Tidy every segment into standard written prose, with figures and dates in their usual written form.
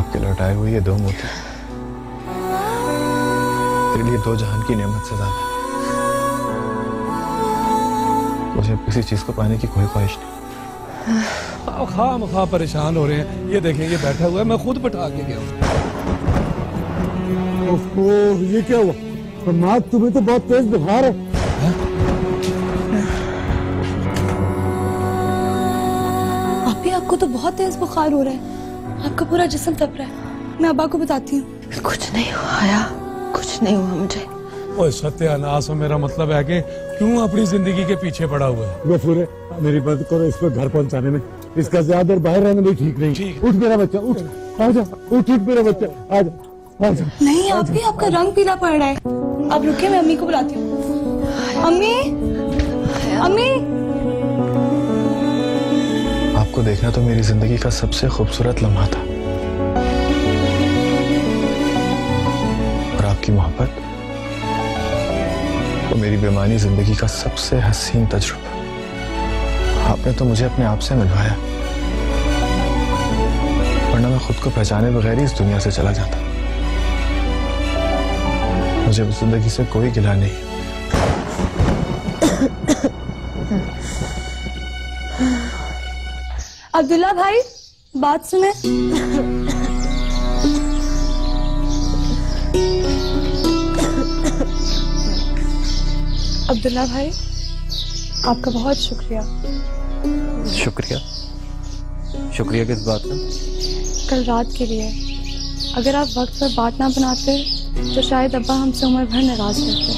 आपके लौटाए हुए ये 2 मोती तेरे लिए 2 जहान की नेमत से ज्यादा। मुझे किसी चीज को पाने की कोई ख्वाहिश नहीं। खामखा परेशान हो रहे हैं। ये देखें, ये बैठा हुआ है, मैं खुद बैठा के गया हूँ। ये क्या हुआ? तुम्हें तो बहुत तेज बुखार है। आपको तो बहुत तेज बुखार हो रहा है, आपका पूरा जिस्म तप रहा है। मैं अब्बा को बताती हूँ। कुछ नहीं हुआ आया, कुछ नहीं हुआ मुझे। ओए सत्यानाश, मेरा मतलब है कि क्यों अपनी जिंदगी के पीछे पड़ा हुआ है? गफूर, मेरी मदद करो इसको घर पहुंचाने में। इसका ज्यादा देर बाहर रहना भी ठीक नहीं। उठ मेरा बच्चा, उठ, आजा, उठ मेरा बच्चा, आजा, आजा। नहीं, आप भी, आपका रंग पीला पड़ रहा है। आप रुके, मैं अम्मी को बुलाती हूँ। अम्मी, अम्मी। आपको देखना तो मेरी जिंदगी का सबसे खूबसूरत लम्हा था, और आपकी मोहब्बत तो मेरी बेमानी जिंदगी का सबसे हसीन तजुर्बा। आपने तो मुझे अपने आप से मिलवाया, वरना मैं खुद को पहचाने बगैर ही इस दुनिया से चला जाता। मुझे इस जिंदगी से कोई गिला नहीं। अब्दुल्ला भाई, बात सुने। अब्दुल्ला भाई, आपका बहुत शुक्रिया। शुक्रिया? शुक्रिया किस बात का? कल रात के लिए। अगर आप वक्त पर बात ना बनाते तो शायद अब्बा हमसे उम्र भर नाराज रहते।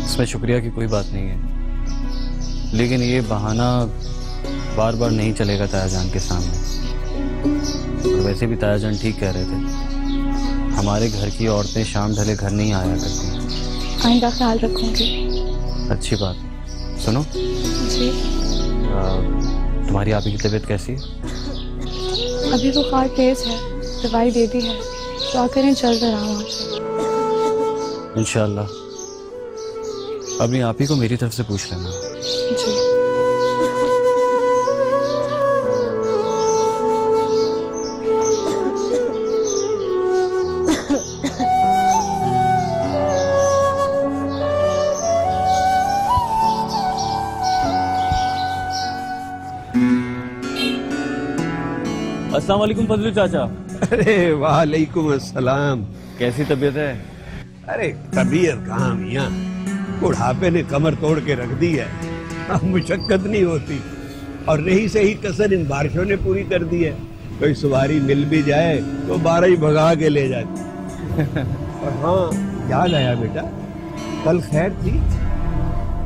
इसमें शुक्रिया की कोई बात नहीं है, लेकिन ये बहाना बार बार नहीं चलेगा तायाजान के सामने। और वैसे भी तायाजान ठीक कह रहे थे, हमारे घर की औरतें शाम ढले घर नहीं आया करती। आइंदा ख्याल रखूंगी। अच्छी बात। सुनो जी। तुम्हारी आपी की तबीयत कैसी है? अभी बुखार तेज है, दवाई दे दी है, दुआ करें जल्द आराम। इंशाल्लाह। अपनी आपी को मेरी तरफ से पूछ लेना। जी। अस्सलाम वालेकुम फजलू चाचा। अरे वालेकुम अस्सलाम। कैसी तबीयत है? अरे तबीयत कहाँ मियाँ, बुढ़ापे ने कमर तोड़ के रख दी है। अब मुशक्कत नहीं होती, और रही सही कसर इन बारिशों ने पूरी कर दी है। कोई सवारी मिल भी जाए तो 12 ही भगा के ले जाती। और हाँ, याद आया बेटा, कल खैर थी।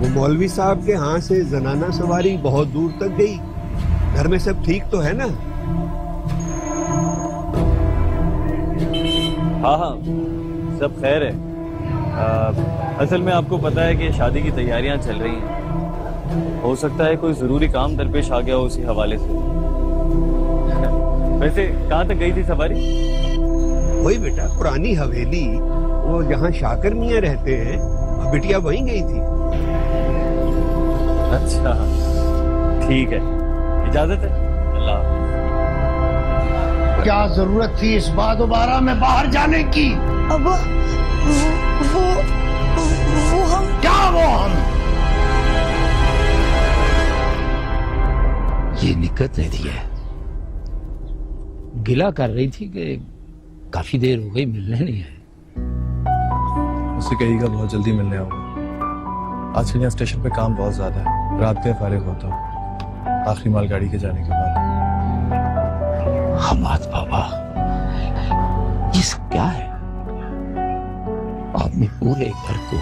वो मौलवी साहब के यहाँ से जनाना सवारी बहुत दूर तक गई। घर में सब ठीक तो है ना? हाँ हाँ, सब खैर है। असल में आपको पता है कि शादी की तैयारियां चल रही हैं। हो सकता है कोई जरूरी काम दरपेश आ गया हो उसी हवाले से। वैसे कहाँ तक गई थी सवारी? वही बेटा, पुरानी हवेली, वो जहाँ शाकर मियाँ रहते हैं, बिटिया वहीं गई थी। अच्छा, ठीक है, इजाजत है। अल्लाह। क्या जरूरत थी इस बार दोबारा में बाहर जाने की? अब वो हम क्या वो हम? ये निकत ने दी है। गिला कर रही थी कि काफी देर हो गई, मिलने नहीं है। उसे कहिएगा बहुत जल्दी मिलने आऊंगा। आज यहाँ स्टेशन पे काम बहुत ज्यादा है, रात के फारिग होता हूँ आखिरी मालगाड़ी के जाने के बाद। हमाद बाबा, ये सब क्या है? आपने पूरे घर को,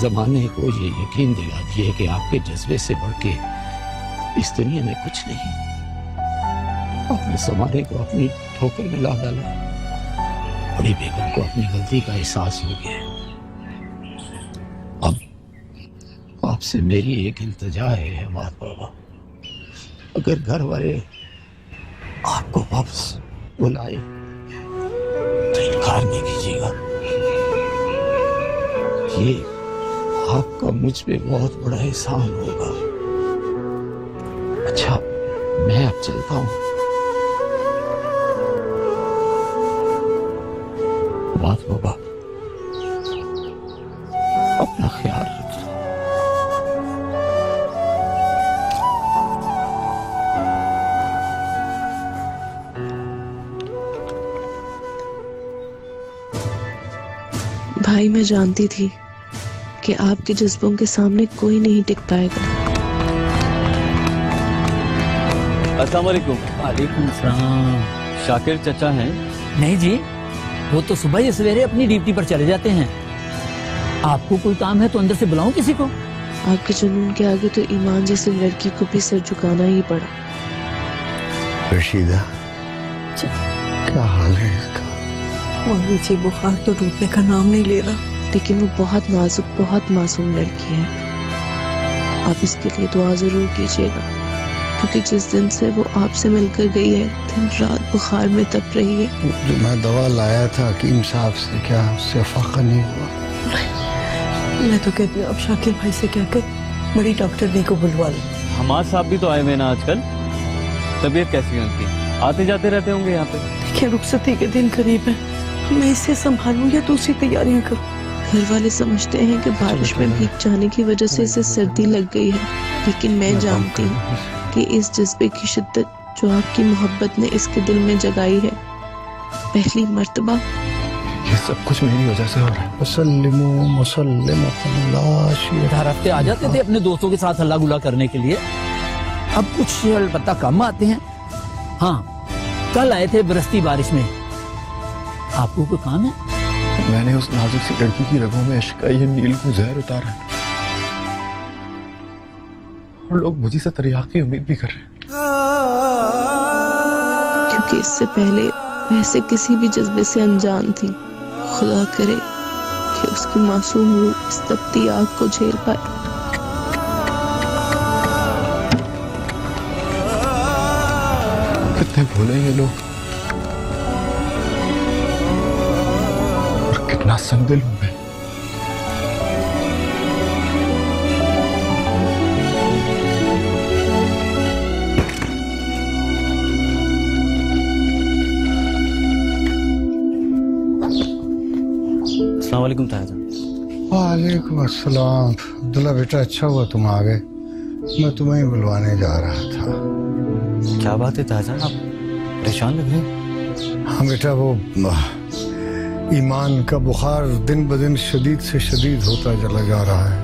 जमाने को ये यकीन दिला दिए कि आपके जज्बे से बढ़ के इस दुनिया में कुछ नहीं। आपने जमाने को अपनी ठोकर में ला डाला। बड़ी बेगम को अपनी गलती का एहसास हो गया। अब आपसे मेरी एक इल्तिजा है हमाद बाबा, अगर घर वाले आपको वापस बुलाए तो इनकार नहीं कीजिएगा। ये आपका मुझ पे बहुत बड़ा एहसान होगा। अच्छा, मैं अब चलता हूँ। बाबा अपना ख्याल रखना। भाई, मैं जानती थी कि आपके जज्बों के सामने कोई नहीं टिक पाएगा। अस्सलाम वालेकुम। वालेकुम सलाम। शाकिर चचा हैं? नहीं जी, वो तो सुबह ही सवेरे अपनी ड्यूटी पर चले जाते हैं। आपको कोई काम है तो अंदर से बुलाऊं किसी को? आपके जुनून के आगे तो ईमान जैसी लड़की को भी सर झुकाना ही पड़ा। रशीदा, क्या हाल है इसका? मम्मी जी, बुखार तो टूटने का नाम नहीं ले रहा, लेकिन वो बहुत नाजुक, बहुत मासूम लड़की है। आप इसके लिए दुआ जरूर कीजिएगा, क्योंकि जिस दिन से वो आपसे मिलकर गई है, दिन रात बुखार में तप रही है। जो मैं दवा लाया था हकीम साहब से, क्या उससे फाका नहीं हुआ? मैं तो कहती हूँ अब शाकिर भाई से कहकर बड़ी डॉक्टर ने को बुलवा लो। हमारे साहब भी तो आए हुए ना आजकल। तबीयत कैसी है उनकी? आते जाते रहते होंगे यहाँ पे? देखिए, रुखसती के दिन करीब है, मैं इसे संभालूं या दूसरी तैयारियां करूं। घर वाले समझते हैं कि बारिश में भीग जाने की वजह से इसे सर्दी लग गई है, लेकिन मैं जानती हूँ कि इस जज्बे की शिद्दत जो आपकी मोहब्बत ने इसके दिल में जगाई है, पहली मर्तबा। ये सब कुछ मेरी वजह से हो रहा है। हर हफ्ते आ जाते थे अपने दोस्तों के साथ हल्ला गुला करने के लिए, अब कुछ अलबत्ता कम आते हैं। हाँ, कल आए थे बरसती बारिश में। आपको कोई काम है? मैंने उस नाजुक सी लड़की की रगों में इश्क का ये नील को जहर उतारा है, और लोग मुझे से तरियाक की उम्मीद भी कर रहे हैं। क्योंकि इससे पहले वैसे किसी भी जज्बे से अनजान थी। खुदा करे कि उसकी मासूम रूह इस तपती आग को झेल पाए। कितने भोले ये लोग, और कितना संगदिल हूं मैं। अस्सलाम वालेकुम तायाजान। वालेकुम अस्सलाम। अब्दुल्ला बेटा, अच्छा हुआ तुम आ गए, मैं तुम्हें ही बुलवाने जा रहा था। क्या बात है तायाजान, आप परेशान लग रहे हैं? हाँ बेटा, वो ईमान का बुखार दिन ब दिन शदीद से शदीद होता चला जा रहा है,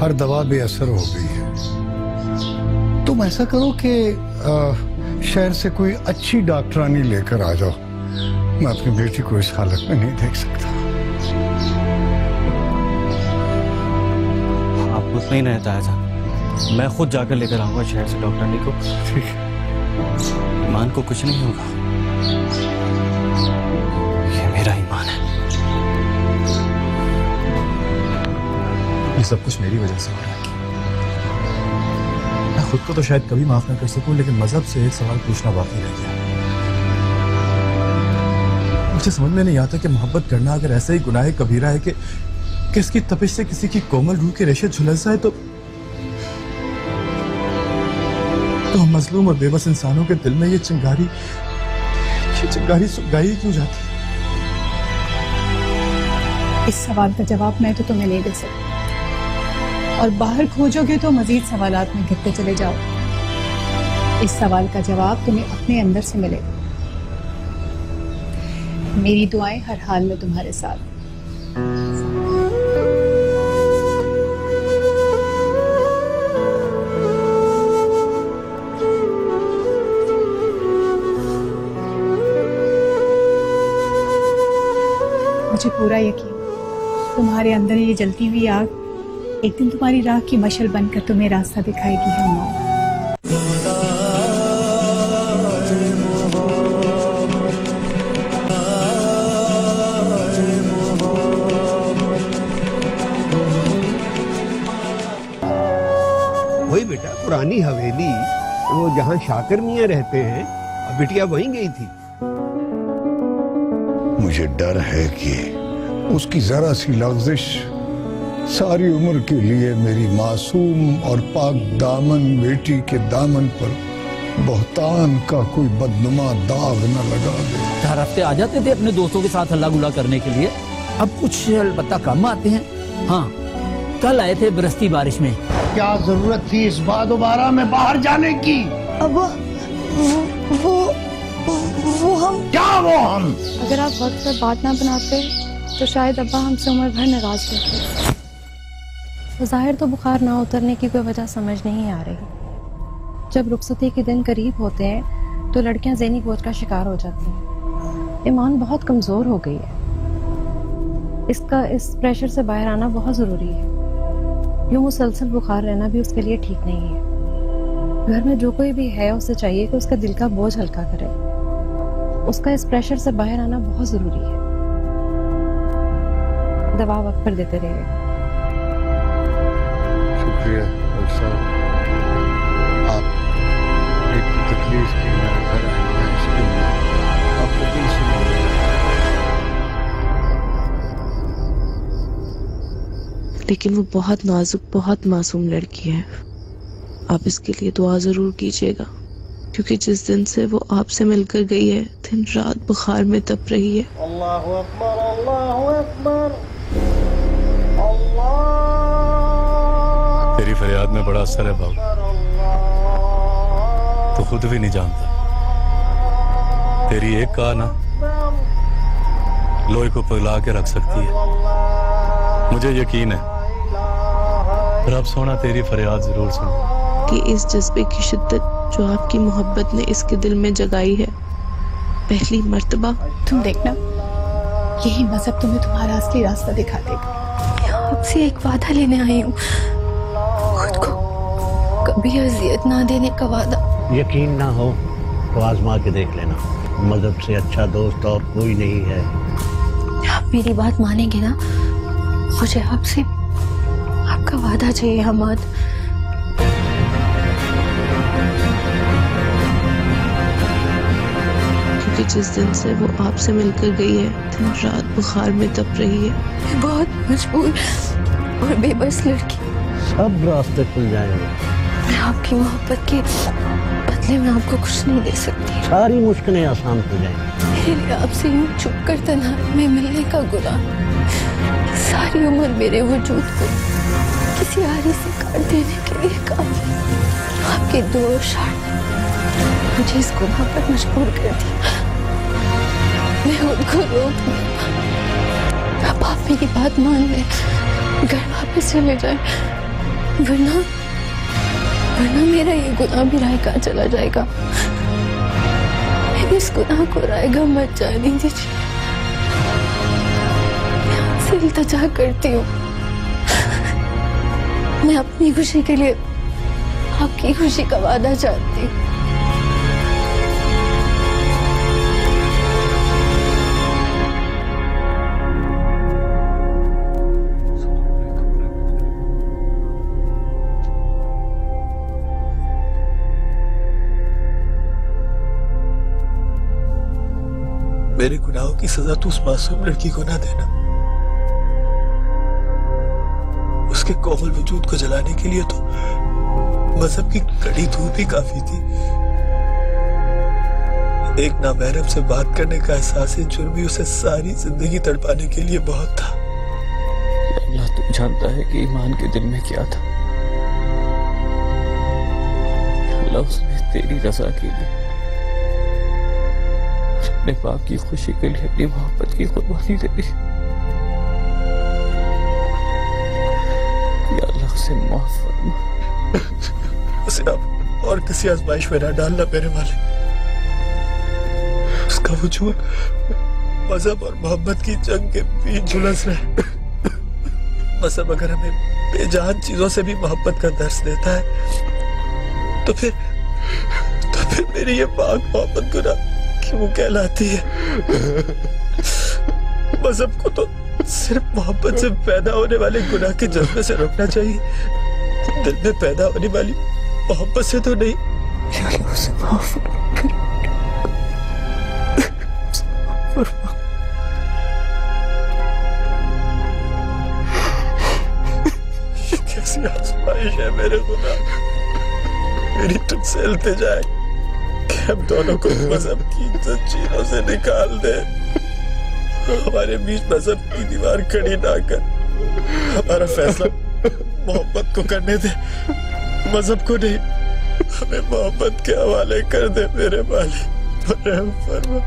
हर दवा बेअसर हो गई है। तुम ऐसा करो कि शहर से कोई अच्छी डॉक्टरानी लेकर आ जाओ, मैं अपनी बेटी को इस हालत में नहीं देख सकता। आप कुछ नहीं रहता तायाजान, मैं खुद जाकर लेकर आऊंगा शहर से डॉक्टरनी को। ठीक है। ईमान को कुछ नहीं होगा, ये मेरा ईमान है। ये सब कुछ मेरी वजह से हो रहा है। मैं खुद को तो शायद कभी माफ ना कर सकूं, लेकिन मजहब से एक सवाल पूछना बाकी रह गया। मुझे समझ में नहीं आता कि मोहब्बत करना अगर ऐसा ही गुनाह कबीरा है कि इसकी तपिश से किसी की कोमल रूह के रेशे झुलस जाए, तो हम मजलूम और बेबस इंसानों के दिल में ये चिंगारी सुगाई क्यों जाती है? इस सवाल का जवाब मैं तो तुम्हें नहीं दे सकती, और बाहर खोजोगे तो मजीद सवालात में घिरते चले जाओ। इस सवाल का जवाब तुम्हें अपने अंदर से मिलेगा। मेरी दुआएं हर हाल में तुम्हारे साथ। मुझे पूरा यकीन, तुम्हारे अंदर ये जलती हुई आग एक दिन तुम्हारी राह की मशल बनकर तुम्हें रास्ता दिखाएगी। हम वही बेटा, पुरानी हवेली, वो जहाँ शाकिर मियाँ रहते हैं, अब बिटिया वहीं गई थी। मुझे डर है कि उसकी जरा सी लफ्जिश सारी उम्र के लिए मेरी मासूम और पाक दामन बेटी के दामन पर बोहतान का कोई बदनुमा दाग न लगा दे। हर हफ्ते आ जाते थे अपने दोस्तों के साथ हल्ला गुला करने के लिए, अब कुछ अलबत्ता कम आते हैं। हाँ, कल आए थे बरसती बारिश में। क्या जरूरत थी इस बार दोबारा में बाहर जाने की? अब वो हम क्या वो हम? अगर आप वक्त पर बात ना बनाते तो शायद अब्बा हमसे उम्र भर नाराज रहते। ज़ाहिर तो बुखार ना उतरने की कोई वजह समझ नहीं आ रही। जब रुखसती के दिन करीब होते हैं तो लड़कियां ज़हनी बोझ का शिकार हो जाती हैं। ईमान बहुत कमज़ोर हो गई है। इस प्रेशर से बाहर आना बहुत ज़रूरी है। यूँ मुसलसल बुखार रहना भी उसके लिए ठीक नहीं है। घर में जो कोई भी है उसे चाहिए कि उसका दिल का बोझ हल्का करे। उसका इस प्रेशर से बाहर आना बहुत ज़रूरी है। दवा वक्त पर देते रहिए। शुक्रिया डॉक्टर साहब, आप एक तकलीफ की मेरे घर आए हैं, इसके लिए आपको दिल से लेकिन वो बहुत नाजुक, बहुत मासूम लड़की है। आप इसके लिए दुआ जरूर कीजिएगा, क्योंकि जिस दिन से वो आपसे मिलकर गई है दिन रात बुखार में तप रही है। अल्लाहु अकबर, अल्लाहु अकबर, तेरी फरियाद में बड़ा असर है बाबू, तो खुद भी नहीं जानता। तेरी एक कहा ना लोहे को पिघला के रख सकती है। मुझे यकीन है रब सोना तेरी फरियाद जरूर सुन। कि इस जज्बे की शिद्दत जो आपकी मोहब्बत ने इसके दिल में जगाई है, पहली मर्तबा। तुम देखना, यही मजहब तुम्हें तुम्हारा असली रास्ता दिखा देगा। आपसे एक वादा लेने आई हूँ, खुद को कभी अजियत ना देने का वादा। यकीन ना हो तो आजमा के देख लेना, मजहब से अच्छा दोस्त और कोई नहीं है। आप मेरी बात मानेंगे ना? मुझे आपसे आपका वादा चाहिए हमाद। क्योंकि जिस दिन से वो आपसे मिलकर गई है दिन रात बुखार में तप रही है। मैं बहुत मजबूर और बेबस लड़की, सब रास्ते खुल जाएंगे। मैं आपकी मोहब्बत के बदले में आपको कुछ नहीं दे सकती। सारी मुश्किलें आसान हो जाएंगी। मेरे लिए आपसे यूं छुप कर तन्हाई में मिलने का गुनाह सारी उम्र मेरे वजूद को किसी आरी से काट देने के लिए काफी। आपके दो इशारे मुझे इस गुनाह पर मजबूर कर दिया। मैं खुद को रोक नहीं पाई। अब आप मेरी बात मान लें, घर वापस चले जाएं, वरना मेरा ये गुनाह भी रायगा चला जाएगा। मैं इस गुनाह को रायगा मत जाने दीजिए। मैं आपसे इल्तिजा करती हूँ। मैं अपनी खुशी के लिए आपकी खुशी का वादा चाहती हूँ। मेरे गुनाहों की सजा तू उस मासूम लड़की को ना देना। उसके कोमल वजूद को जलाने के लिए तो मजहब की कड़ी धूप ही काफी थी। एक नामहरम से बात करने का एहसास जुर्म भी उसे सारी जिंदगी तड़पाने के लिए बहुत था। अल्लाह तू जानता है कि ईमान के दिल में क्या था। अल्लाह उसने तेरी रजा के लिए, अपने बाप की खुशी के लिए अपनी मोहब्बत की कुर्बानी दे दी। या अल्लाह उसे माफ फरमा। उसे अब और किसी आजमाइश में ना डालना मेरे वाले। उसका वजूद मजहब और मोहब्बत की जंग के बीच झुलस रहे। मजहब अगर हमें बेजान चीजों से भी मोहब्बत का दर्स देता है तो फिर मेरी ये पाक मोहब्बत गुनाह क्यों कहलाती है? मजहब को तो सिर्फ मोहब्बत से पैदा होने वाले गुनाह के जज्बे से रोकना चाहिए, दिल में पैदा होने वाली मोहब्बत से तो नहीं। उसे माफ कैसी आजमाइश है मेरे खुदा, मेरी तुझसे इल्तिजा है कि हम दोनों को मजहब की जंजीरों से निकाल दे, हमारे बीच मजहब की दीवार खड़ी ना कर, हमारा फैसला मोहब्बत को करने दे, मजहब को नहीं। हमें मोहब्बत के हवाले कर दे मेरे मालिक, रहम फरमा।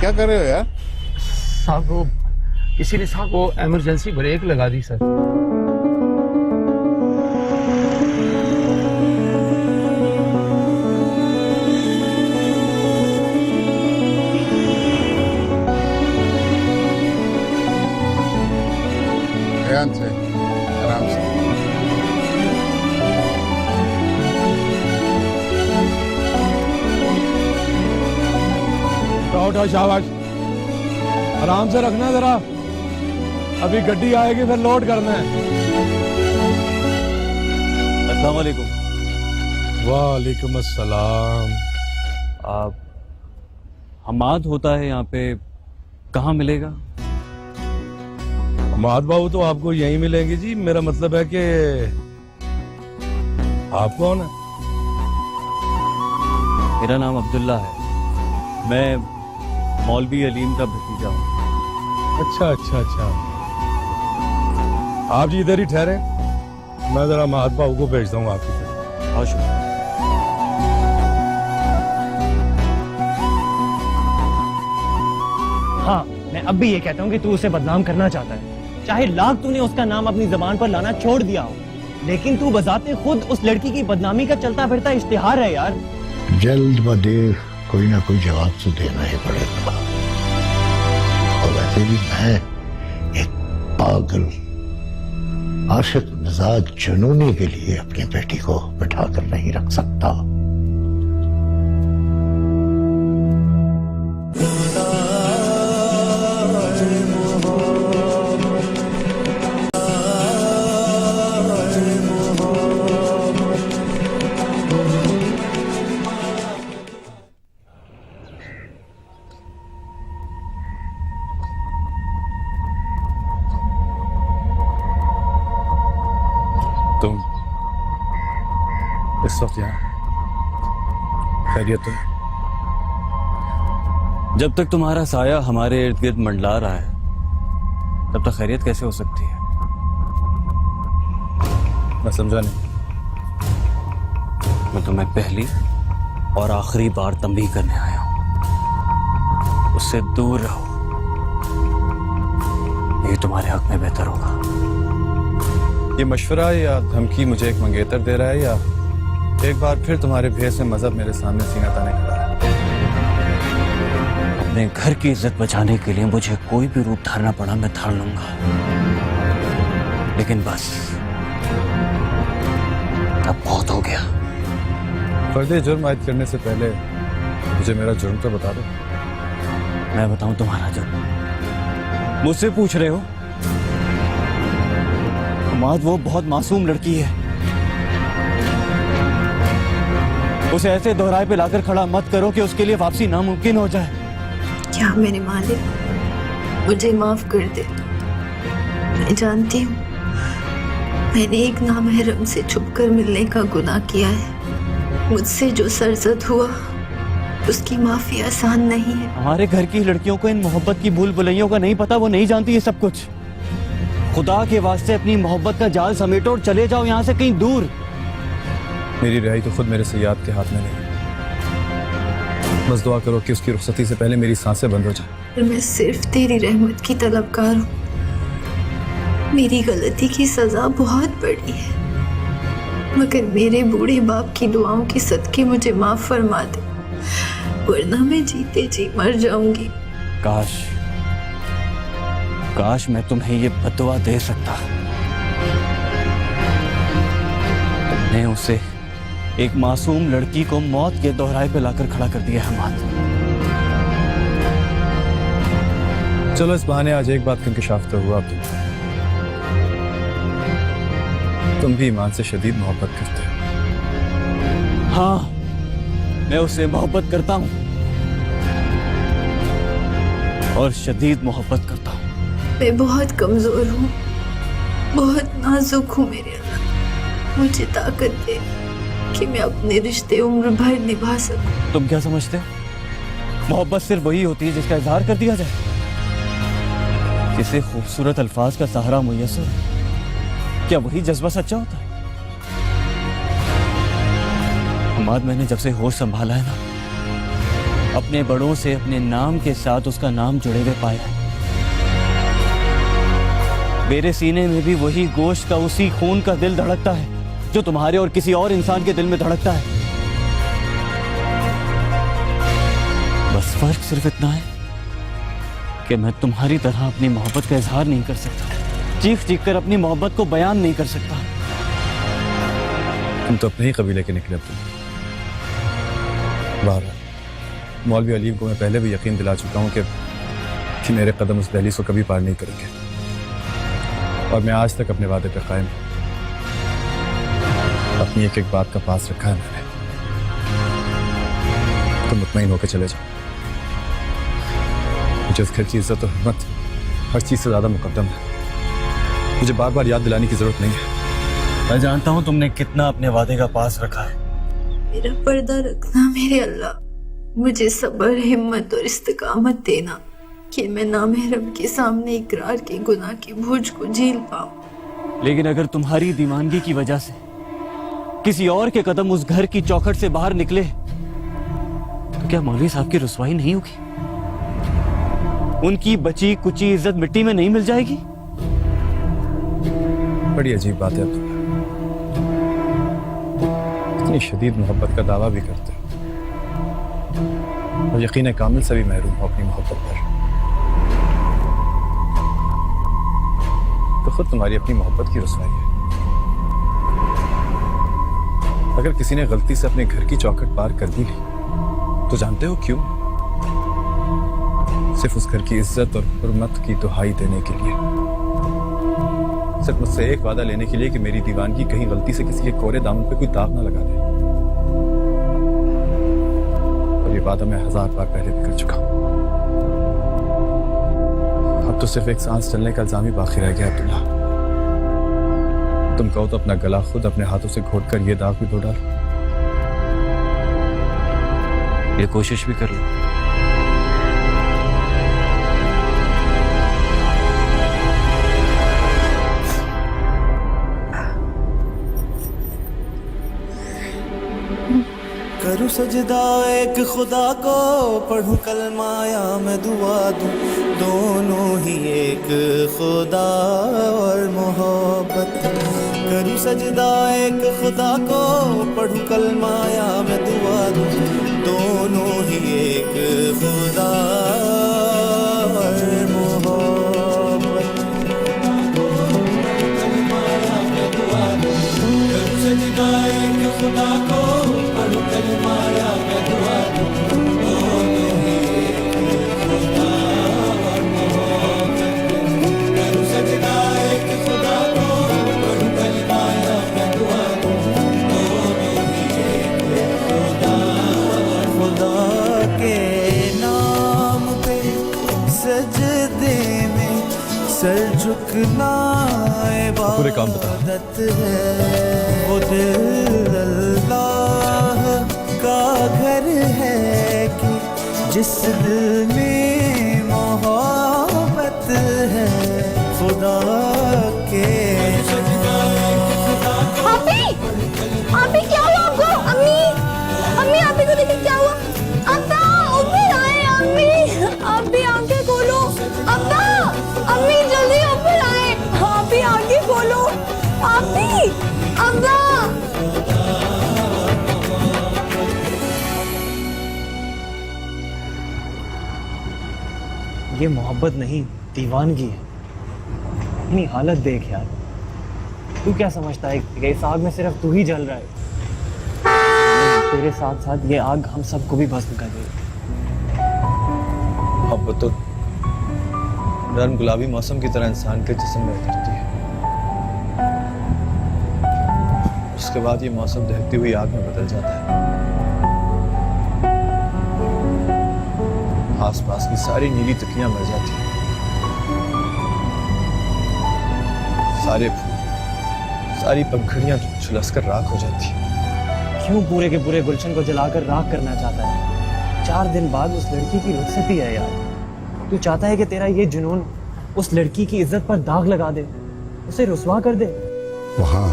क्या कर रहे हो यार? साहब वो किसी ने साहब वो इमरजेंसी ब्रेक लगा दी सर। ध्यान से, आराम से। उठा शाबाश, आराम से रखना जरा, अभी गड्डी आएगी फिर लोड करना है। अस्सलाम वालेकुम। वालेकुम अस्सलाम। आप हमाद होता है यहाँ पे, कहाँ मिलेगा? हमाद बाबू तो आपको यहीं मिलेंगे जी। मेरा मतलब है कि आप कौन है? मेरा नाम अब्दुल्ला है, मैं मौलवी अलीम का भतीजा हूँ। अच्छा अच्छा अच्छा, आप जी इधर ही ठहरे, मैं जरा महत बाबू को भेजता हूँ आपकी तरफ। बहुत शुक्रिया। हाँ, मैं अब भी ये कहता हूँ कि तू उसे बदनाम करना चाहता है। चाहे लाख तूने उसका नाम अपनी जबान पर लाना छोड़ दिया हो, लेकिन तू बजाते खुद उस लड़की की बदनामी का चलता फिरता इश्तिहार है यार। जल्द व देर कोई ना कोई जवाब तो देना ही पड़ेगा। और वैसे भी मैं एक पागल आशिक मिजाज जुनूनी के लिए अपनी बेटी को बैठा कर नहीं रख सकता। तुम इस वक्त यहाँ खैरियत है? जब तक तुम्हारा साया हमारे इर्द गिर्द मंडला रहा है, तब तक खैरियत कैसे हो सकती है? मैं समझा नहीं। मैं तुम्हें पहली और आखिरी बार तंबीह करने आया हूं, उससे दूर रहो, ये तुम्हारे हक में बेहतर होगा। ये मशवरा या धमकी मुझे एक मंगेतर दे रहा है, या एक बार फिर तुम्हारे भेस में मजहब मेरे सामने सीना ताने खड़ा है? अपने घर की इज्जत बचाने के लिए मुझे कोई भी रूप धारना पड़ा मैं धार लूंगा, लेकिन बस अब बहुत हो गया। फर्दे जुर्म आयद करने से पहले मुझे मेरा जुर्म तो बता दो। मैं बताऊं तुम्हारा जुर्म? मुझसे पूछ रहे हो? हमाद वो बहुत मासूम लड़की है, उसे ऐसे दोहराए पे लाकर खड़ा मत करो कि उसके लिए वापसी नामुमकिन हो जाए। क्या मेरे मालिक मुझे माफ कर दे। मैं जानती हूँ मैंने एक नामहरम से छुपकर मिलने का गुनाह किया है, मुझसे जो सरजद हुआ उसकी माफी आसान नहीं है। हमारे घर की लड़कियों को इन मोहब्बत की भूल भुलैयों का नहीं पता, वो नहीं जानती ये सब कुछ। खुदा के वास्ते अपनी मोहब्बत का जाल समेटो और चले जाओ यहाँ से कहीं दूर। मेरी रिहाई तो खुद मेरे सयाद के हाथ में नहीं। बस दुआ करो कि उसकी रुखसती से पहले मेरी सांसें बंद हो जाए। मैं सिर्फ तेरी रहमत की तलबगार हूँ। मेरी गलती की सजा बहुत बड़ी है, मगर मेरे बूढ़े बाप की दुआओं की सदके मुझे माफ फरमा दे, वरना मैं जीते जी मर जाऊंगी। काश मैं तुम्हें ये बददुआ दे सकता। तुमने उसे एक मासूम लड़की को मौत के दोहराए पे लाकर खड़ा कर दिया हमाद। चलो इस बहाने आज एक बात का इंकशाफ तो हुआ। तुम भी ईमान से शदीद मोहब्बत करते हो। हाँ, मैं उससे मोहब्बत करता हूँ और शदीद मोहब्बत करता हूँ। मैं बहुत कमजोर हूँ, बहुत नाजुक हूँ मेरे अल्लाह। मुझे ताकत दे कि मैं अपने रिश्ते उम्र भर निभा सकूं। तुम क्या समझते हो? मोहब्बत सिर्फ वही होती है जिसका इजहार कर दिया जाए, जिसे खूबसूरत अल्फाज का सहारा मुयस्सर। क्या वही जज्बा सच्चा होता है? हमाद, मैंने जब से होश संभाला है ना, अपने बड़ों से अपने नाम के साथ उसका नाम जुड़े हुए पाया है। मेरे सीने में भी वही गोश्त का, उसी खून का दिल धड़कता है जो तुम्हारे और किसी और इंसान के दिल में धड़कता है। बस फर्क सिर्फ इतना है कि मैं तुम्हारी तरह अपनी मोहब्बत का इजहार नहीं कर सकता, चीख चीख कर अपनी मोहब्बत को बयान नहीं कर सकता। तुम तो अपने ही कबीले के निकले। बहरहाल मौलवी अलीम को मैं पहले भी यकीन दिला चुका हूँ कि मेरे कदम उस दहलीज को कभी पार नहीं करेंगे, और मैं आज तक अपने वादे पर कायम हूँ। अपनी एक एक बात का पास रखा है मैंने। तुम मुतमईन होकर चले जाओ। मुझे इस घर की इज्जत और हिम्मत हर चीज से ज्यादा मुकद्दम है। मुझे बार बार याद दिलाने की जरूरत नहीं है। मैं जानता हूँ तुमने कितना अपने वादे का पास रखा है। मेरा पर्दा रखना मेरे अल्लाह, मुझे सब्र, हिम्मत और इस्तिकामत देना कि मैं नामहरम के सामने इकरार के गुनाह की बोझ को झेल पाऊं। लेकिन अगर तुम्हारी दीवानगी की वजह से किसी और के कदम उस घर की चौखट से बाहर निकले तो क्या मौलवी साहब की रुसवाई नहीं होगी? उनकी बची कुची इज्जत मिट्टी में नहीं मिल जाएगी? बड़ी अजीब बात है। अब इतनी शदीद मोहब्बत का दावा भी करते हो और यकीन कामिल से भी महरूम हो अपनी मोहब्बत पर। तो खुद तुम्हारी अपनी मोहब्बत की रुसवाई है। अगर किसी ने गलती से अपने घर की चौखट पार कर भी ली तो जानते हो क्यों? सिर्फ उस घर की इज्जत और हुर्मत की दुहाई देने के लिए, सिर्फ मुझसे एक वादा लेने के लिए कि मेरी दीवानगी कहीं गलती से किसी के कोरे दामन पे कोई दाग ना लगा दे। और ये वादा मैं 1000 बार पहले भी कर चुका हूं। अब तो सिर्फ एक सांस चलने का इल्जाम ही बाकी रह गया। अब्दुल्ला, तुम कहो तो अपना गला खुद अपने हाथों से घोट कर ये दाग भी धो डालो। ये कोशिश भी कर लो। करूं सजदा एक खुदा को, पढ़ूं कलमा या मैं दुआ दूं, दोनों ही एक खुदा और मोहब्बत। करूं सजदा एक खुदा को, पढ़ूं कलमा या मैं दुआ दूं, दोनों ही एक खुदा और मोहब्बत। करूं सजदा एक खुदा को, पढ़ूं कलमा या मैं दुआ दूं, दोनों ही एक खुदा और मोहब्बत। करूं सजदा एक खुदा को, पढ़ूं कलमा या मैं दुआ दूं, दोनों ही एक खुदा और खुदा के नाम पे सजदे में सर झुकना पूरे काम बता। है वो दिल अल्लाह जिस दिल में मोहब्बत है खुदा के। आपी, आपी क्या हुआ आपको? अम्मी, अम्मी आपी को देखिए क्या हुआ? अब्बा, ऊपर आए अम्मी, आपी आंखें खोलो। अब्बा, अम्मी जल्दी ऊपर आए। आपी आंखें खोलो। आपी, अब्बा। ये मोहब्बत नहीं, दीवानगी है। अपनी हालत देख यार, तू क्या समझता है कि इस आग में सिर्फ तू ही जल रहा है? तेरे साथ साथ ये आग हम सबको भी भस्म कर देगी। मोहब्बत तो नरम गुलाबी मौसम की तरह इंसान के जिस्म में उतरती है, उसके बाद ये मौसम दहकती हुई आग में बदल जाता है। आसपास की सारी नीली तितलियां मर जाती हैं, सारे फूल, सारी पंखुड़ियां झुलसकर राख हो जाती हैं। क्यों पूरे के पूरे गुलशन को जलाकर राख करना चाहता है? 4 दिन बाद उस लड़की की रुखसती है यार। तू चाहता है कि तेरा ये जुनून उस लड़की की इज्जत पर दाग लगा दे, उसे रुसवा कर दे। वहां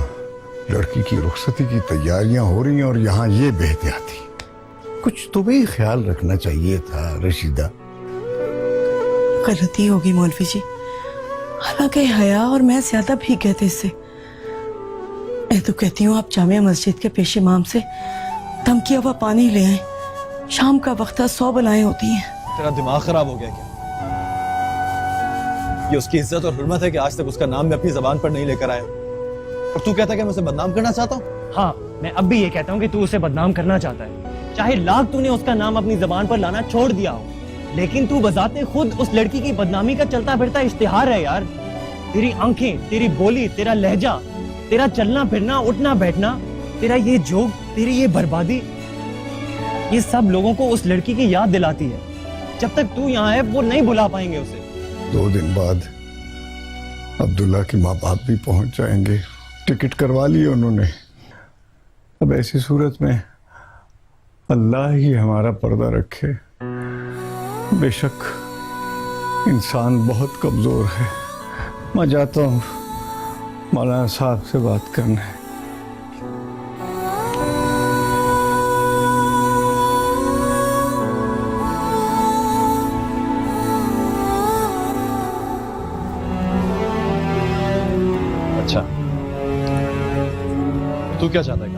लड़की की रुखसती की तैयारियां हो रही हैं और यहाँ ये बेहतियाती। कुछ तुम्हें ख्याल रखना चाहिए था रशीदा। गलती होगी मौलवी जी, हालांकि हया और मैं ज्यादा भीग गए थे इससे। मैं तो कहती हूँ आप जामिया मस्जिद के पेश इमाम से दम किया हुआ पानी ले आए। शाम का वक्त 100 बलाएं होती हैं। तेरा दिमाग खराब हो गया क्या? ये उसकी इज्जत और हुर्मत है कि आज तक उसका नाम मैं अपनी जबान पर नहीं लेकर आया, और तू कहता है कि मैं उसे बदनाम करना चाहता हूँ? हाँ, मैं अब भी ये कहता हूँ कि तू उसे बदनाम करना चाहता है। चाहे लाख तूने उसका नाम अपनी जबान पर लाना छोड़ दिया हो, लेकिन तू बजाते खुद उस लड़की की बदनामी का चलता फिरता इश्तिहार है यार। तेरी आंखें, तेरी बोली, तेरा लहजा, तेरा चलना फिरना, उठना बैठना, तेरा ये जोग, तेरी ये बर्बादी, ये सब लोगों को उस लड़की की याद दिलाती है। जब तक तू यहाँ है वो नहीं भुला पाएंगे उसे। 2 दिन बाद अब्दुल्ला के माँ बाप भी पहुंच जाएंगे। टिकट करवा ली उन्होंने। अब ऐसी सूरत में अल्लाह ही हमारा पर्दा रखे। बेशक इंसान बहुत कमजोर है। मैं जाता हूँ मौलाना साहब से बात करने। अच्छा, तू क्या चाहता है?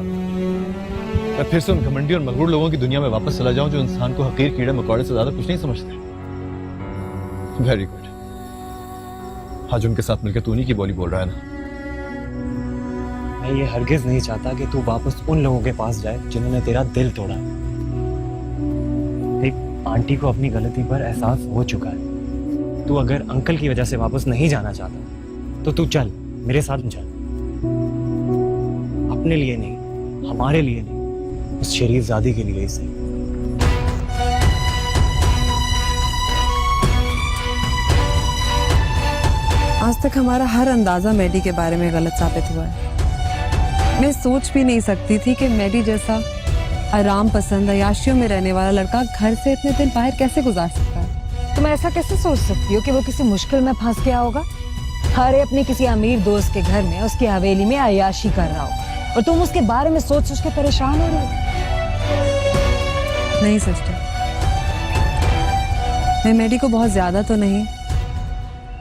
मैं फिर से उन घमंडी और मगरूर लोगों की दुनिया में वापस चला जाऊं जो इंसान को हकीर कीड़े मकोड़े से ज्यादा कुछ नहीं समझते? Very good. आज उनके साथ मिलकर तू नहीं की बोली बोल रहा है ना? मैं ये हरगिज नहीं चाहता कि तू वापस उन लोगों के पास जाए जिन्होंने तेरा दिल तोड़ा। देख, आंटी को अपनी गलती पर एहसास हो चुका है। तू अगर अंकल की वजह से वापस नहीं जाना चाहता तो तू चल, मेरे साथ चल। अपने लिए नहीं, हमारे लिए नहीं, उस शरीफजादी के लिए सही। आज तक हमारा हर अंदाजा मैडी के बारे में गलत साबित हुआ है। मैं सोच भी नहीं सकती थी कि मैडी जैसा आराम पसंद अयाशियों में रहने वाला लड़का घर से इतने दिन बाहर कैसे गुजार सकता है। तुम ऐसा कैसे सोच सकती हो कि वो किसी मुश्किल में फंस गया होगा? अरे अपने किसी अमीर दोस्त के घर में उसकी हवेली में अयाशी कर रहा हो और तुम उसके बारे में सोच सोच के परेशान हो रही हो। नहीं सिस्टर, मैं मैडी को बहुत ज्यादा तो नहीं,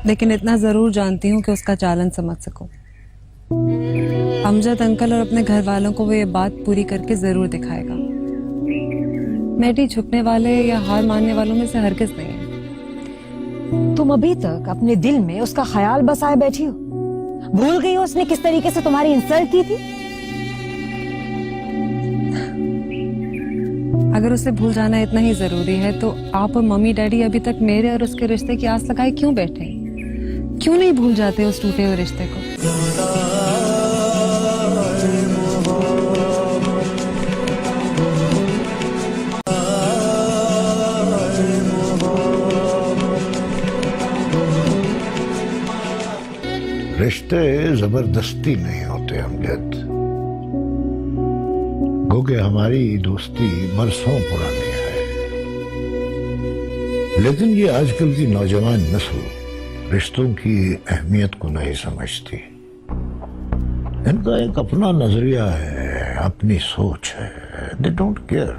लेकिन इतना जरूर जानती हूँ कि उसका चालन समझ सकूं। अमजद अंकल और अपने घर वालों को वो ये बात पूरी करके जरूर दिखाएगा। मैडी छुपने वाले या हार मानने वालों में से हरगिज नहीं है। तुम अभी तक अपने दिल में उसका ख्याल बसाए बैठी हो। भूल गई हो उसने किस तरीके से तुम्हारी इंसल्ट की थी? अगर उसे भूल जाना इतना ही जरूरी है तो आप और मम्मी डैडी अभी तक मेरे और उसके रिश्ते की आस लगाए क्यों बैठे? क्यों नहीं भूल जाते उस टूटे हुए रिश्ते को? रिश्ते जबरदस्ती नहीं होते अमजद। गोगे हमारी दोस्ती बरसों पुरानी है। लेकिन ये आजकल की नौजवान नस्ल रिश्तों की अहमियत को नहीं समझती। इनका एक अपना नजरिया है, अपनी सोच है। They don't care.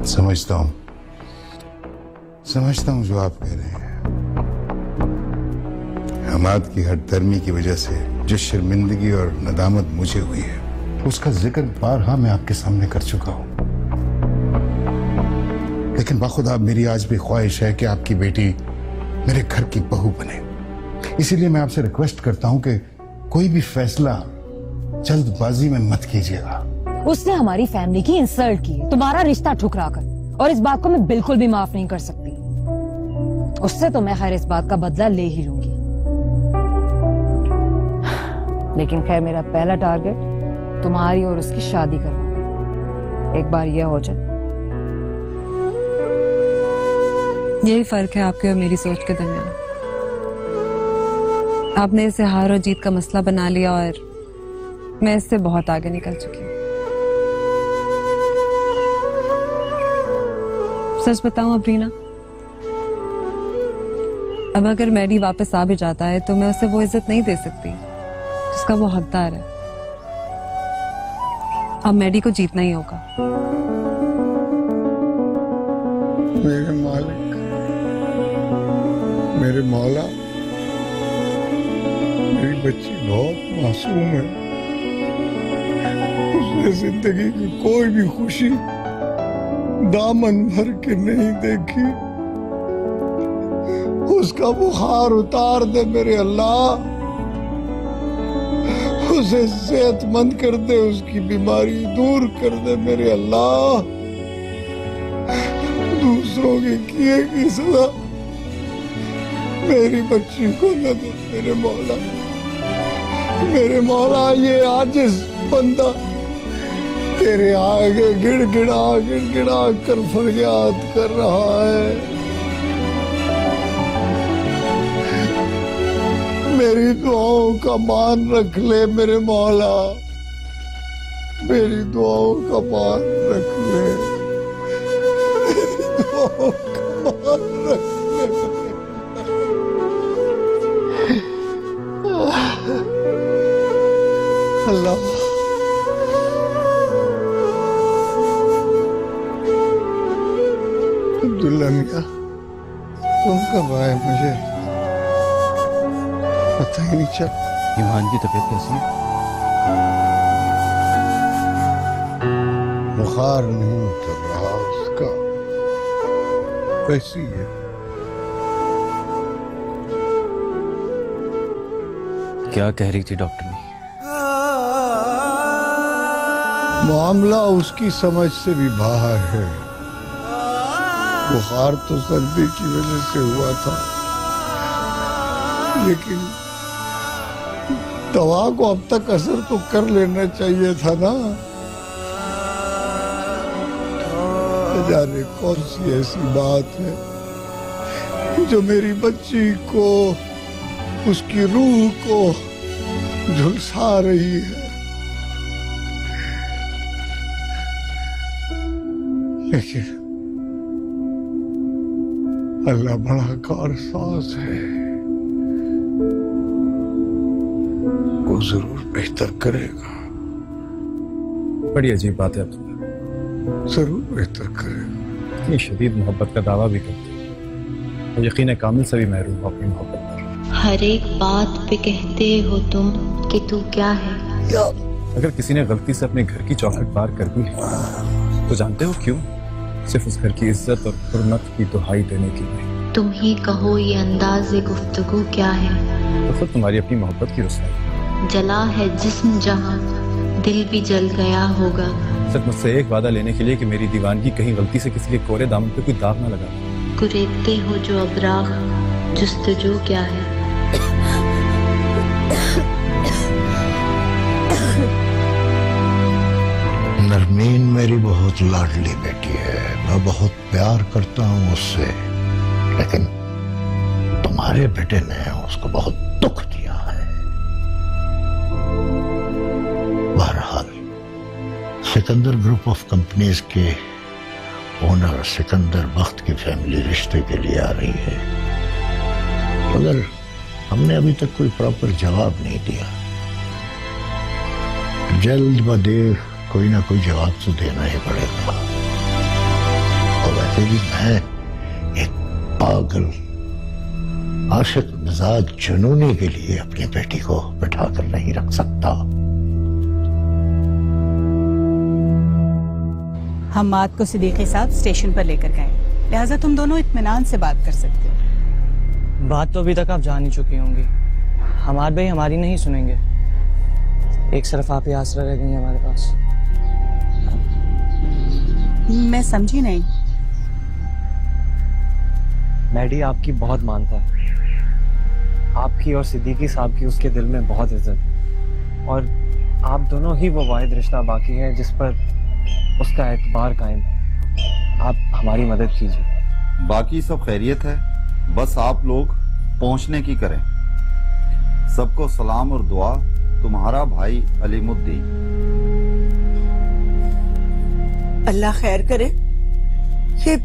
समझता हूं जो आप कह रहे हैं। हमाद की हठधर्मी की वजह से जो शर्मिंदगी और नदामत मुझे हुई है, उसका जिक्र बारहा मैं आपके सामने कर चुका हूं। लेकिन बाखुदा मेरी आज भी ख्वाहिश है कि आपकी बेटी मेरे घर की बहू बने। इसीलिए मैं आपसे रिक्वेस्ट करता हूं कि कोई भी फैसला जल्दबाजी में मत कीजिएगा। उसने हमारी फैमिली की इंसल्ट की, तुम्हारा रिश्ता ठुकरा कर, और इस बात को मैं बिल्कुल भी माफ नहीं कर सकती। उससे तो मैं खैर इस बात का बदला ले ही लूंगी, लेकिन खैर मेरा पहला टारगेट तुम्हारी और उसकी शादी करना। एक बार यह हो जाए। यही फर्क है आपके और मेरी सोच के दरमियान। आपने इसे हार और जीत का मसला बना लिया और मैं इससे बहुत आगे निकल चुकी हूँ। सच बताऊं अबरीना, अब अगर मैडी वापस आ भी जाता है तो मैं उसे वो इज्जत नहीं दे सकती जिसका वो हकदार है। अब मैडी को जीतना ही होगा। मेरे मालिक, मेरे मौला, मेरी बच्ची बहुत मासूम है। उसने जिंदगी की कोई भी खुशी दामन भर के नहीं देखी। उसका बुखार उतार दे मेरे अल्लाह, उसे सेहतमंद कर दे, उसकी बीमारी दूर कर दे मेरे अल्लाह। दूसरों के किए की सजा मेरी बच्ची को न दे मेरे मौला। मेरे मौला, ये आजिज़ बंदा तेरे आगे गिड़गिड़ा कर फरियाद कर रहा है। मेरी दुआओं का मान रख ले मेरे मौला, मेरी दुआओं का मान रख ले, मेरी दुआओं का मान रख ले। अल्लाह, अब्दुल्ला मियां, तुम कब आए? मुझे पता ही नहीं चला। ईमान की तबीयत कैसी है? बुखार नहीं उतर रहा उसका, वैसी है। क्या कह रही थी डॉक्टर ने? मामला उसकी समझ से भी बाहर है। बुखार तो सर्दी की वजह से हुआ था, लेकिन दवा को अब तक असर तो कर लेना चाहिए था ना। न जाने कौन सी ऐसी बात है जो मेरी बच्ची को, उसकी रूह को झुलसा रही है। लेकिन अल्लाह बड़ा कारसाज है, वो जरूर बेहतर करेगा। बड़ी अजीब बात है। जरूर बेहतर करेगा। इतनी शदीद मोहब्बत का दावा भी करती है और यकीन कामिल से भी महरूम हो अपनी मोहब्बत पर। हर एक बात पे कहते हो तुम कि तू क्या है। अगर किसी ने गलती से अपने घर की चौखट पार कर दी है तो जानते हो क्यों? सिर्फ उस घर की इज्जत और हुर्मत की दुहाई देने के लिए। तुम ही कहो ये अंदाज़े गुफ्तगू क्या है। तो खुद तुम्हारी अपनी मोहब्बत की रुसवाई। जला है जिस्म जहां, दिल भी जल गया होगा। सिर्फ मुझसे एक वादा लेने के लिए कि मेरी दीवानगी कहीं गलती से किसी के कोरे दामन पे कोई दाग ना लगा। कुरेदते हो जो अबराग, जुस्तजू क्या है। नरमीन मेरी बहुत लाडली बेटी है, मैं बहुत प्यार करता हूँ उससे, लेकिन तुम्हारे बेटे ने उसको बहुत दुख दिया है। बहरहाल सिकंदर ग्रुप ऑफ कंपनीज के ओनर सिकंदर बख्त की फैमिली रिश्ते के लिए आ रही है, मगर हमने अभी तक कोई प्रॉपर जवाब नहीं दिया। जल्द ब देर कोई ना कोई जवाब तो देना ही पड़ेगा। और वैसे भी मैं एक पागल आशिक मिजाज जुनूनी के लिए अपनी बेटी को बैठा कर नहीं रख सकता। हम मात को सिद्दीकी साहब स्टेशन पर लेकर गए, लिहाजा तुम दोनों इत्मीनान से बात कर सकते हो। बात तो अभी तक आप जान ही चुकी होंगी। हमारे भाई हमारी नहीं सुनेंगे। एक सिर्फ आप ही आसरा रह गई हमारे पास। मैं समझी नहीं। मैडी आपकी बहुत मानता है, आपकी और सिद्दीकी साहब की उसके दिल में बहुत इज्जत है, और आप दोनों ही वो वाहिद रिश्ता बाकी है जिस पर उसका एतबार कायम है। आप हमारी मदद कीजिए। बाकी सब खैरियत है, बस आप लोग पहुंचने की करें। सबको सलाम और दुआ, तुम्हारा भाई अलीमुद्दीन। अल्लाह खैर करे। ये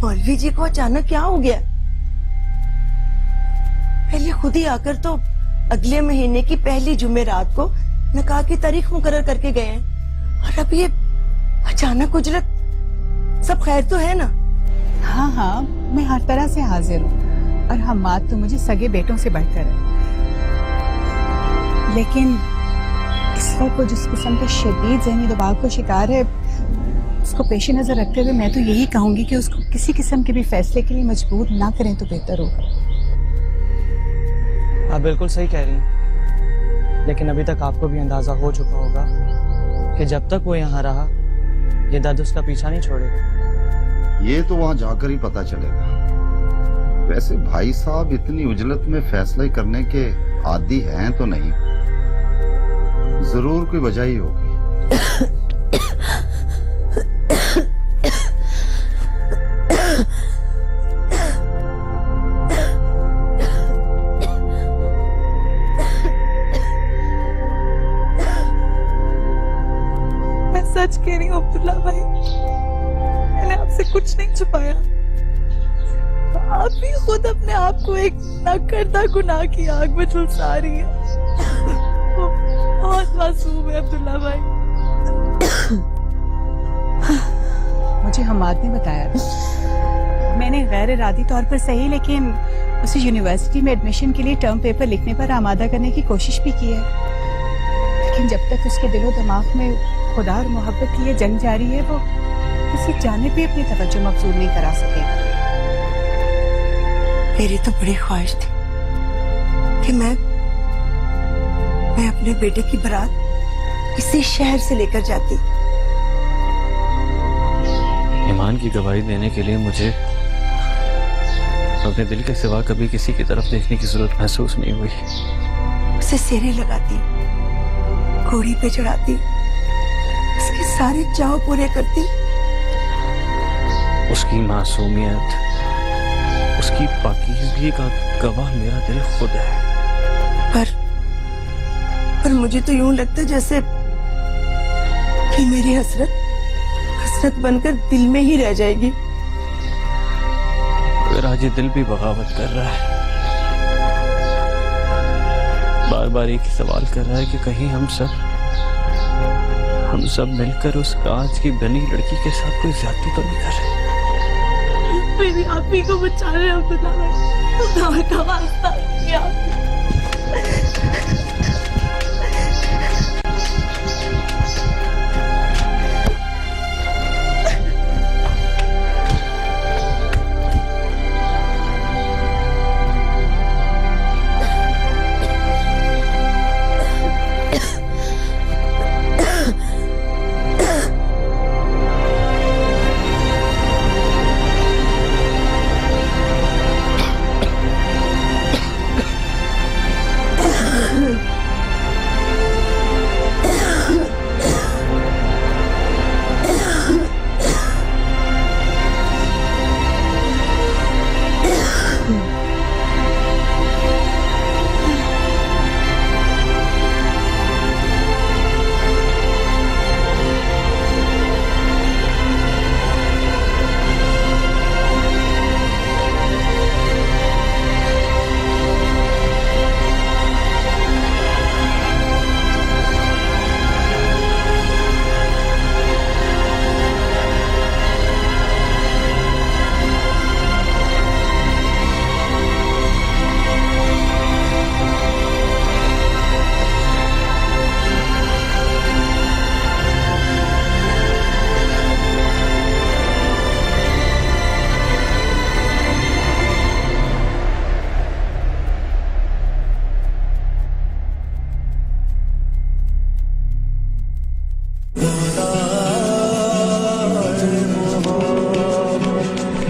मौलवी जी को अचानक क्या हो गया? पहले खुद ही आकर तो अगले महीने की पहली जुमेरात को निकाह की तारीख मुकर्रर करके गए हैं, और अब ये अचानक उजरत। सब खैर तो है ना? हाँ हाँ, मैं हर तरह से हाजिर हूँ, और हम्माद तो मुझे सगे बेटों से बढ़कर है। लेकिन इस वक्त वो जिस किस्म के शदीद ज़हनी दबाव का शिकार है, उसको पेश नजर रखते हुए मैं तो यही कहूंगी कि उसको किसी किस्म के भी फैसले के लिए मजबूर ना करें तो बेहतर होगा। आप बिल्कुल सही कह रही हैं, लेकिन अभी तक आपको भी अंदाजा हो चुका होगा कि जब तक वो यहाँ रहा, ये दर्द उसका पीछा नहीं छोड़ेगा। ये तो वहां जाकर ही पता चलेगा। वैसे भाई साहब इतनी उजलत में फैसले करने के आदी हैं तो नहीं, जरूर कोई वजह ही होगी। मैं सच कह रही हूँ अब्दुल्ला भाई, मैंने आपसे कुछ नहीं छुपाया। आप भी खुद अपने आप को एक नाकर्दा गुनाह की आग में झुलसा रही है। बहुत मासूम है अब्दुल्ला भाई। मुझे हम्माद ने बताया था। मैंने गैर इरादी तौर पर सही, लेकिन उसे यूनिवर्सिटी में एडमिशन के लिए टर्म पेपर लिखने पर आमादा करने की कोशिश भी की है, लेकिन जब तक उसके दिलो दिमाग में खुदा और मोहब्बत की ये जंग जारी है, वो किसी जाने पे अपनी तवज्जो मबसूर नहीं करा सकेगा। मेरी तो बड़ी ख्वाहिश थी कि मैं अपने बेटे की बारात इसी शहर से लेकर जाती। ईमान की गवाही देने के लिए मुझे अपने दिल के सिवा कभी किसी की तरफ देखने की जरूरत महसूस नहीं हुई। उसे सेरे लगाती, घोड़ी पे चढ़ाती, उसके सारे चाव पूरे करती। उसकी मासूमियत, उसकी पाकीज़गी का गवाह मेरा दिल खुद है। पर मुझे तो यूं लगता जैसे कि मेरी हसरत बनकर दिल में ही रह जाएगी। अगर आज ये दिल भी बगावत कर रहा है, बार बार एक ही सवाल कर रहा है कि कहीं हम सब मिलकर उस कांच की बनी लड़की के साथ कोई ज्यादती तो नहीं कर रहे। मेरी आप ही को बचा रहे अब्दुल्ला भाई, खुदा का वास्ता।